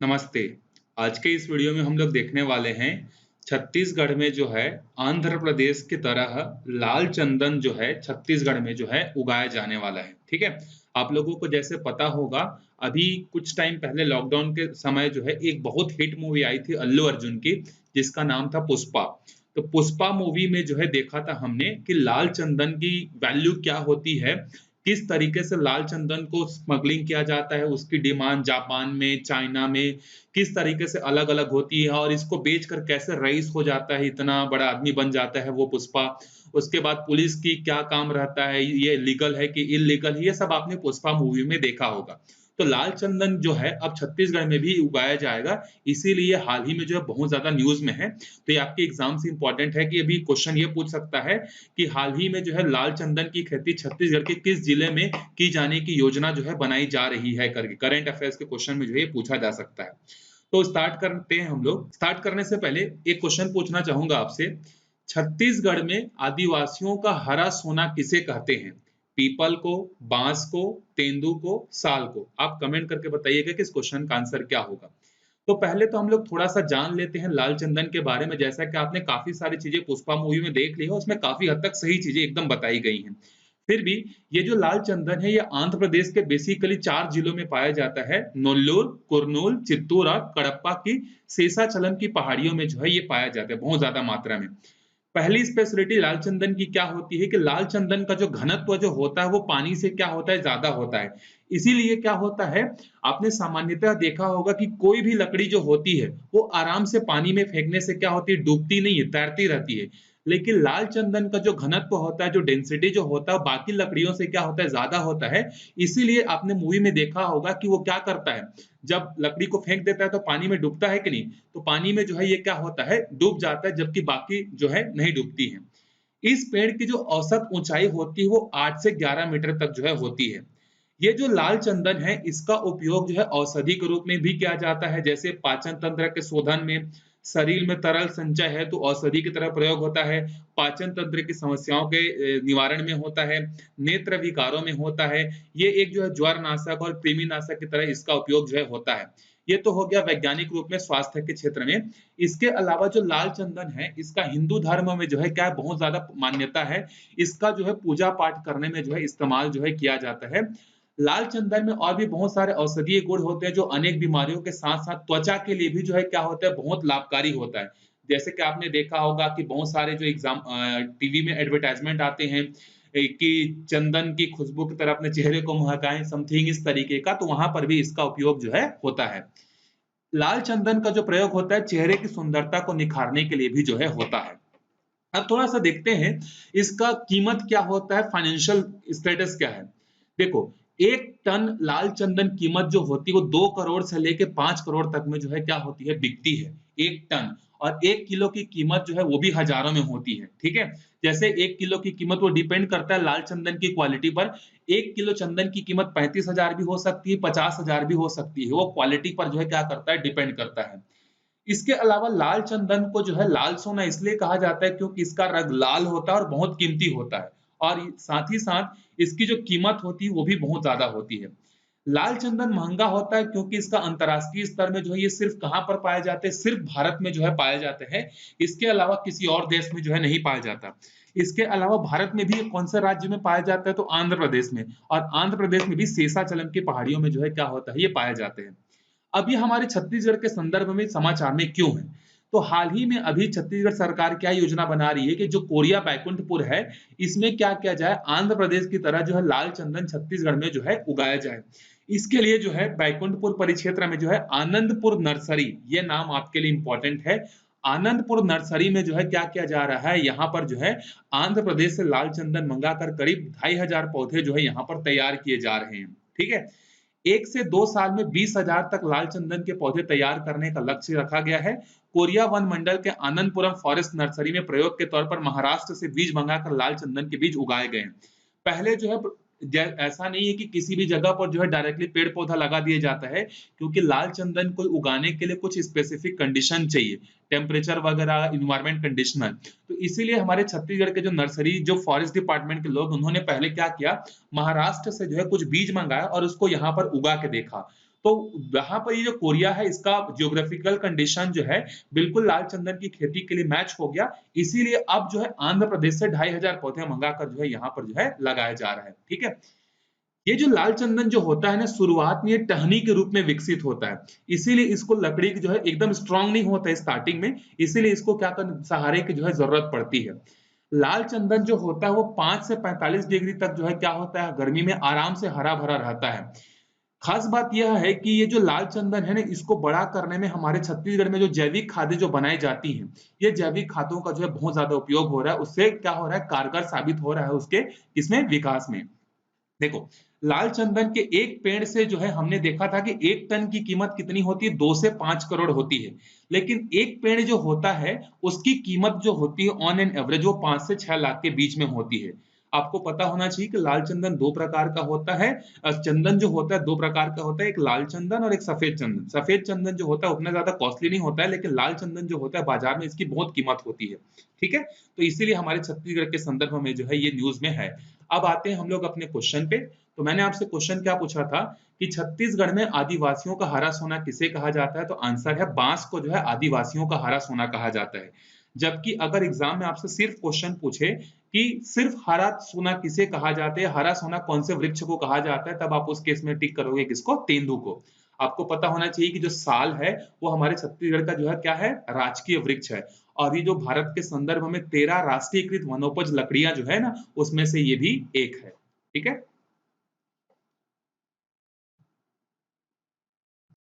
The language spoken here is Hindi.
नमस्ते। आज के इस वीडियो में हम लोग देखने वाले हैं छत्तीसगढ़ में जो है आंध्र प्रदेश की तरह लाल चंदन जो है छत्तीसगढ़ में जो है उगाया जाने वाला है। ठीक है? आप लोगों को जैसे पता होगा अभी कुछ टाइम पहले लॉकडाउन के समय जो है एक बहुत हिट मूवी आई थी अल्लू अर्जुन की जिसका नाम था पुष्पा। तो पुष्पा मूवी में जो है देखा था हमने कि लाल चंदन की वैल्यू क्या होती है, किस तरीके से लाल चंदन को स्मगलिंग किया जाता है, उसकी डिमांड जापान में, चाइना में किस तरीके से अलग-अलग होती है और इसको बेचकर कैसे रईस हो जाता है, इतना बड़ा आदमी बन जाता है वो पुष्पा। उसके बाद पुलिस की क्या काम रहता है, ये लीगल है कि इल्लीगल है, ये सब आपने पुष्पा मूवी में देखा होगा। तो लाल चंदन जो है अब छत्तीसगढ़ में भी उगाया जाएगा, इसीलिए हाल ही में जो है बहुत ज़्यादा न्यूज़ में है। तो ये आपके एग्ज़ाम से इम्पोर्टेंट है कि अभी क्वेश्चन ये पूछ सकता है कि हाल ही में जो है लाल चंदन की खेती छत्तीसगढ़ के किस जिले में की जाने की योजना जो है बनाई जा रही है करके करंट अफेयर्स के क्वेश्चन में जो है ये पूछा जा सकता है। तो स्टार्ट करते हैं हम लोग। स्टार्ट करने से पहले एक क्वेश्चन पूछना चाहूँगा आपसे। छत्तीसगढ़ में आदिवासियों का हरा सोना किसे कहते हैं? पीपल को, बाँस को, तेंदू को, साल को? आप कमेंट करके बताइएगा कि इस क्वेश्चन का आंसर क्या होगा? तो पहले तो हम लोग थोड़ा-सा जान लेते हैं लाल चंदन के बारे में, जैसा कि आपने काफ़ी सारी चीज़ें पुष्पा मूवी में देख ली है, उसमें काफ़ी हद तक सही चीज़ें एकदम बताई गई हैं। फिर भी ये जो लाल चंदन है, ये आंध्र प्रदेश के बेसिकली 4 जिलों में पाया जाता है, नेल्लोर, कुर्नूल, चित्तूर और कडप्पा की शेषाचलम की पहाड़ियों में जो है ये पाया जाता है, बहुत ज़्यादा मात्रा में। पहली स्पेशलिटी लाल चंदन की क्या होती है कि लाल चंदन का जो घनत्व जो होता है वो पानी से क्या होता है ज़्यादा होता है। इसीलिए क्या होता है, आपने सामान्यतः देखा होगा कि कोई भी लकड़ी जो होती है वो आराम से पानी में फेंकने से क्या होती है, डूबती नहीं है, तैरती रहती है। लेकिन लाल चंदन का जो घनत्व होता है, जो डेंसिटी जो होता है, बाकी लकड़ियों से क्या होता है, ज़्यादा होता है। इसीलिए आपने मूवी में देखा होगा कि वो क्या करता है, जब लकड़ी को फेंक देता है तो पानी में डूबता है कि नहीं? तो पानी में जो है ये क्या होता है, डूब जाता है, जबकि बाकी जो है नहीं डूबती हैं। इस पेड़ की जो औसत ऊंचाई होती है वो 8 से 11 मीटर तक जो है होती है। ये जो लाल चंदन है इसका उपयोग जो है औषधि के रूप में भी किया जाता है, जैसे पाचन तंत्र के शोधन में, शरीर में तरल संचय है तो औषधि की तरह प्रयोग होता है, पाचन तंत्र की समस्याओं के निवारण में होता है, नेत्र विकारों में होता है। ये एक जो है ज्वर नाशक और कृमिनाशक की तरह इसका उपयोग जो है होता है। ये तो हो गया वैज्ञानिक रूप में स्वास्थ्य के क्षेत्र में। इसके अलावा जो लाल चंदन है इसका हिंदू धर्म में जो है क्या है, बहुत ज़्यादा मान्यता है। इसका जो है पूजा-पाठ करने में जो है इस्तेमाल जो है किया जाता है। लाल चंदन में और भी बहुत सारे औषधीय गुण होते हैं जो अनेक बीमारियों के साथ-साथ त्वचा के लिए भी जो है क्या होता है, बहुत लाभकारी होता है। जैसे कि आपने देखा होगा कि बहुत सारे जो टीवी में एडवर्टाइज़मेंट आते हैं कि चंदन की खुशबू की तरह अपने चेहरे को महकाएँ, समथिंग इस तरीके का, तो वहाँ पर भी इसका उपयोग जो है होता है। लाल चंदन का जो प्रयोग होता है चेहरे की सुंदरता को निखारने के लिए भी जो है होता है। अब थोड़ा-सा देखते हैं इसका कीमत क्या होता है, फाइनेंशियल स्टेटस क्या है। देखो, 1 टन लाल चंदन कीमत जो होती है वो 2 करोड़ से लेके 5 करोड़ तक में जो है क्या होती है, बिकती है, 1 टन। और 1 किलो की कीमत जो है वो भी हज़ारों में होती है, ठीक है? जैसे 1 किलो की कीमत वो डिपेंड करता है लाल चंदन की क्वालिटी पर। 1 किलो चंदन की कीमत 35,000 भी हो सकती है, 50,000 भी हो सकती है। वो क्वालिटी पर जो है क्या करता है, डिपेंड करता है। इसके अलावा लाल चंदन को जो है लाल सोना इसलिए कहा जाता है क्योंकि इसका रंग लाल होता है और बहुत कीमती होता है और साथ ही साथ इसकी जो कीमत होती है वो भी बहुत ज़्यादा होती है। लाल चंदन महँगा होता है क्योंकि इसका अंतर्राष्ट्रीय स्तर में जो है ये सिर्फ़ कहाँ पर पाए जाते हैं, सिर्फ़ भारत में जो है पाए जाते हैं। इसके अलावा किसी और देश में जो है नहीं पाया जाता। इसके अलावा भारत में भी कौन से राज्य में पाया जाता है, तो आंध्र प्रदेश में, और आंध्र प्रदेश में भी शेषाचलम की पहाड़ियों में जो है क्या होता है, ये पाए जाते हैं। अब ये हमारे छत्तीसगढ़ के संदर्भ में समाचार में क्यों है? तो हाल ही में अभी छत्तीसगढ़ सरकार क्या योजना बना रही है कि जो कोरिया बैकुंठपुर है, इसमें क्या किया जाए, आंध्र प्रदेश की तरह जो है लाल चंदन छत्तीसगढ़ में जो है उगाया जाए। इसके लिए जो है बैकुंठपुर परिक्षेत्र में जो है आनंदपुर नर्सरी, ये नाम आपके लिए इम्पोर्टेंट है। आनंदपुर नर्सरी में जो है क्या किया जा रहा है, यहाँ पर जो है आंध्र प्रदेश से लाल चंदन मंगाकर करीब 2,500 पौधे जो है यहाँ पर तैयार किए जा रहे हैं। ठीक है? 1 से 2 साल में 20,000 तक लाल चंदन के पौधे तैयार करने का लक्ष्य रखा गया है। कोरिया वन मंडल के आनंदपुरम फॉरेस्ट नर्सरी में प्रयोग के तौर पर महाराष्ट्र से बीज मंगाकर लाल चंदन के बीज उगाए गए हैं। पहले जो है ऐसा नहीं है कि किसी भी जगह पर जो है डायरेक्टली पेड़ पौधा लगा दिया जाता है, क्योंकि लाल चंदन को उगाने के लिए कुछ स्पेसिफिक कंडीशन चाहिए, टेम्परेचर वगैरह, इन्वायरमेंट कंडीशनर। तो इसीलिए हमारे छत्तीसगढ़ के जो नर्सरी, जो फॉरेस्ट डिपार्टमेंट के लोग, उन्होंने पहले क्या किया, महाराष्ट्र से जो है कुछ बीज मंगाया और उसको यहाँ पर उगा के देखा। तो यहाँ पर ये जो कोरिया है इसका जियोग्राफिकल कंडीशन जो है बिल्कुल लाल चंदन की खेती के लिए मैच हो गया, इसीलिए अब जो है आंध्र प्रदेश से 2500 पौधे मंगाकर जो है यहाँ पर जो है लगाया जा रहा है। ठीक है, ये जो लाल चंदन जो होता है ना, शुरुआत में ये टहनी के रूप में विकसित होता है, इसीलिए इसको लकड़ी की जो है एकदम स्ट्रांग नहीं होता है स्टार्टिंग में, इसीलिए इसको क्या कर सहारे की जो है जरूरत पड़ती है। लाल चंदन जो होता है वो 5 से 45 डिग्री तक जो है क्या होता है, गर्मी में आराम से हरा भरा रहता है। खास बात यह है कि ये जो लाल चंदन है ना, इसको बड़ा करने में हमारे छत्तीसगढ़ में जो जैविक खादें जो बनाई जाती हैं, ये जैविक खादों का जो है बहुत ज्यादा उपयोग हो रहा है, उससे क्या हो रहा है, कारगर साबित हो रहा है उसके इसमें विकास में। देखो, लाल चंदन के एक पेड़ से जो है हमने देखा था कि 1 टन की कीमत कितनी होती है, 2 से 5 करोड़ होती है, लेकिन एक पेड़ जो होता है उसकी कीमत जो होती है ऑन एन एवरेज वो 5 से 6 लाख के बीच में होती है। आपको पता होना चाहिए कि लाल चंदन 2 प्रकार का होता है। चंदन जो होता है 2 प्रकार का होता है, एक लाल चंदन और एक सफेद चंदन। सफेद चंदन जो होता है उतना ज्यादा कॉस्टली नहीं होता है, लेकिन लाल चंदन जो होता है बाजार में इसकी बहुत कीमत होती है। ठीक है, तो इसीलिए हमारे छत्तीसगढ़ के संदर्भ में जो है ये न्यूज में है। अब आते हैं हम लोग अपने क्वेश्चन पे। तो मैंने आपसे क्वेश्चन क्या पूछा था कि छत्तीसगढ़ में आदिवासियों का हरा सोना किसे कहा जाता है, तो आंसर है बांस को जो है आदिवासियों का हरा सोना कहा जाता है। जबकि अगर एग्जाम में आपसे सिर्फ क्वेश्चन पूछे कि सिर्फ हरा सोना किसे कहा जाता है, हरा सोना कौन से वृक्ष को कहा जाता है, तब आप उस केस में टिक करोगे किसको, तेंदू को। आपको पता होना चाहिए कि जो साल है वो हमारे छत्तीसगढ़ का जो है क्या है, राजकीय वृक्ष है। और ये जो भारत के संदर्भ में 13 राष्ट्रीयकृत वनोपज लकड़ियां जो है ना, उसमें से ये भी एक है। ठीक है।